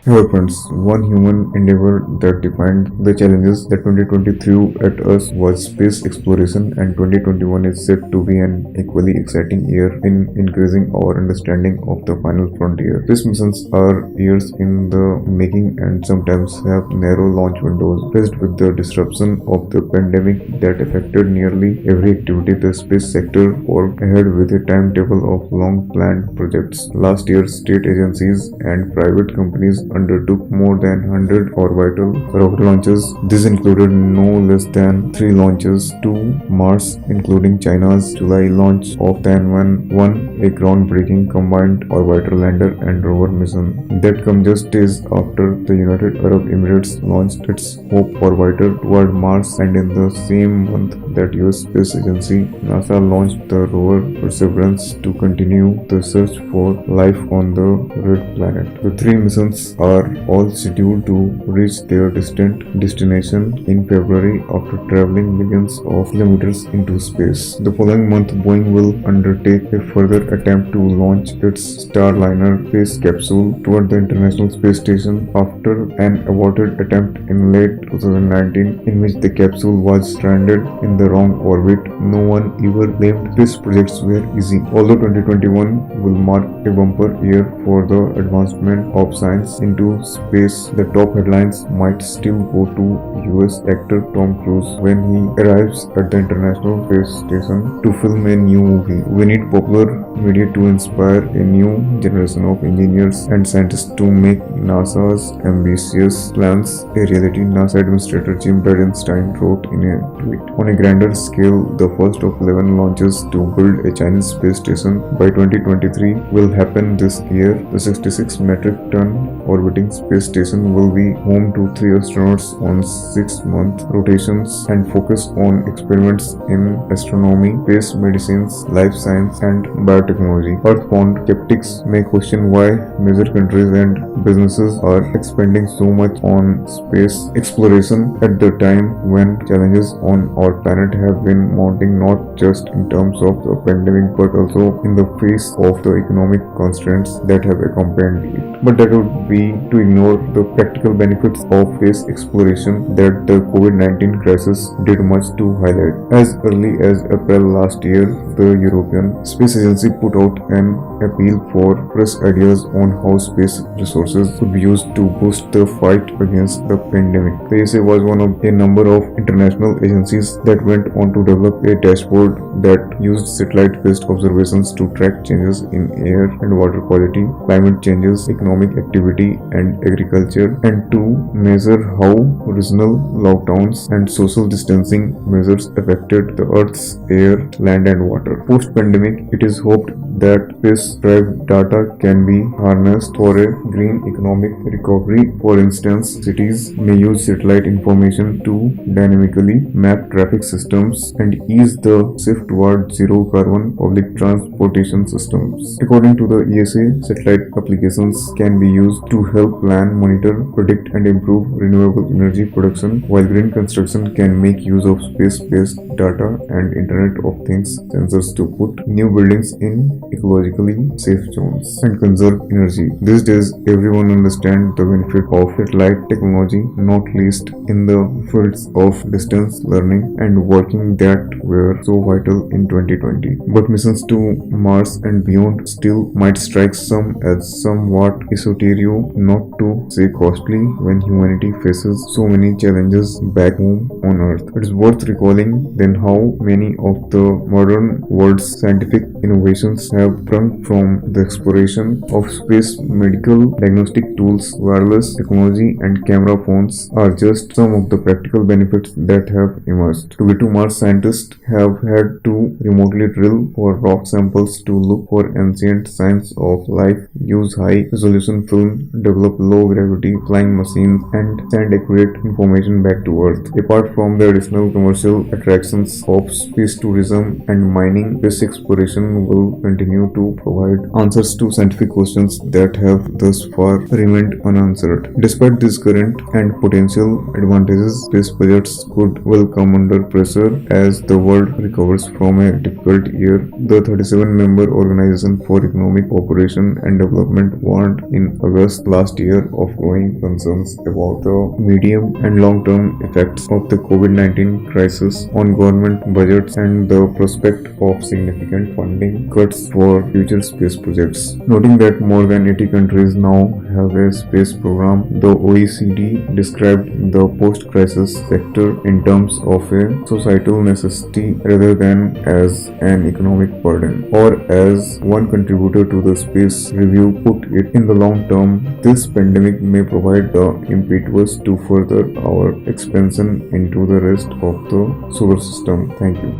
Hello friends, one human endeavor that defined the challenges that 2020 threw at us was space exploration, and 2021 is set to be an equally exciting year in increasing our understanding of the final frontier. Space missions are years in the making and sometimes have narrow launch windows. Faced with the disruption of the pandemic that affected nearly every activity, the space sector forged ahead with a timetable of long-planned projects. Last year, state agencies and private companies undertook more than 100 orbital rocket launches. This included no less than 3 launches to Mars, including China's July launch of Tianwen-1, a groundbreaking combined orbiter lander and rover mission. That comes just days after the United Arab Emirates launched its Hope orbiter toward Mars, and in the same month that US Space Agency NASA launched the rover Perseverance to continue the search for life on the red planet. The 3 missions are all scheduled to reach their distant destination in February after traveling millions of kilometers into space. The following month, Boeing will undertake a further attempt to launch its Starliners Space Capsule toward the International Space Station after an aborted attempt in late 2019 in which the capsule was stranded in the wrong orbit. No one ever claimed space projects were easy. Although 2021 will mark a bumper year for the advancement of science into space, the top headlines might still go to US actor Tom Cruise when he arrives at the International Space Station to film a new movie. We need popular media to inspire a new generation of engineers and scientists to make NASA's ambitious plans a reality, NASA Administrator Jim Bridenstine wrote in a tweet. On a grander scale, the first of 11 launches to build a Chinese space station by 2023 will happen this year. The 66 metric ton orbiting space station will be home to 3 astronauts on 6-month rotations and focus on experiments in astronomy, space medicines, life science, and biotechnology. Earth-bound skeptics may question why major countries and businesses are expending so much on space exploration at the time when challenges on our planet have been mounting, not just in terms of the pandemic but also in the face of the economic constraints that have accompanied it. But that would be to ignore the practical benefits of space exploration that the COVID-19 crisis did much to highlight. As early as April last year, the European Space Agency put out an appeal for fresh ideas on how space resources could be used to boost the fight against the pandemic. The USA was one of a number of international agencies that went on to develop a dashboard that used satellite-based observations to track changes in air and water quality, climate changes, economic activity, and agriculture, and to measure how regional lockdowns and social distancing measures affected the Earth's air, land, and water. Post-pandemic, it is hoped that space-derived data can be harnessed for a green economic recovery. For instance, cities may use satellite information to dynamically map traffic systems and ease the shift toward zero-carbon public transportation systems. According to the ESA, satellite applications can be used to help plan, monitor, predict, and improve renewable energy production, while green construction can make use of space-based data and Internet of Things sensors to put new buildings in ecologically safe zones and conserve energy. These days, everyone understands the benefit of satellite technology, not least in the fields of distance learning and working that were so vital in 2020. But missions to Mars and beyond still might strike some as somewhat esoterio, not to say costly, when humanity faces so many challenges back home on Earth. It is worth recalling then how many of the modern world's scientific innovations have sprung from the exploration of space. Medical diagnostic tools, wireless technology, and camera phones are just some of the practical benefits that have emerged. To get to Mars, scientists have had to remotely drill for rock samples to look for ancient signs of life, use high-resolution film, develop low-gravity flying machines, and send accurate information back to Earth. Apart from the additional commercial attractions of space tourism and mining, space exploration will continue to provide answers to scientific questions that have thus far remained unanswered. Despite these current and potential advantages, space budgets could well come under pressure as the world recovers from a difficult year. The 37-member Organization for Economic Cooperation and Development warned in August last year of growing concerns about the medium and long-term effects of the COVID-19 crisis on government budgets and the prospect of significant funding cuts for future space projects. Noting that more than 80 countries now have a space program, the OECD described the post-crisis sector in terms of a societal necessity rather than as an economic burden, or as one contributor to the space review put it, in the long term, this pandemic may provide the impetus to further our expansion into the rest of the solar system. Thank you.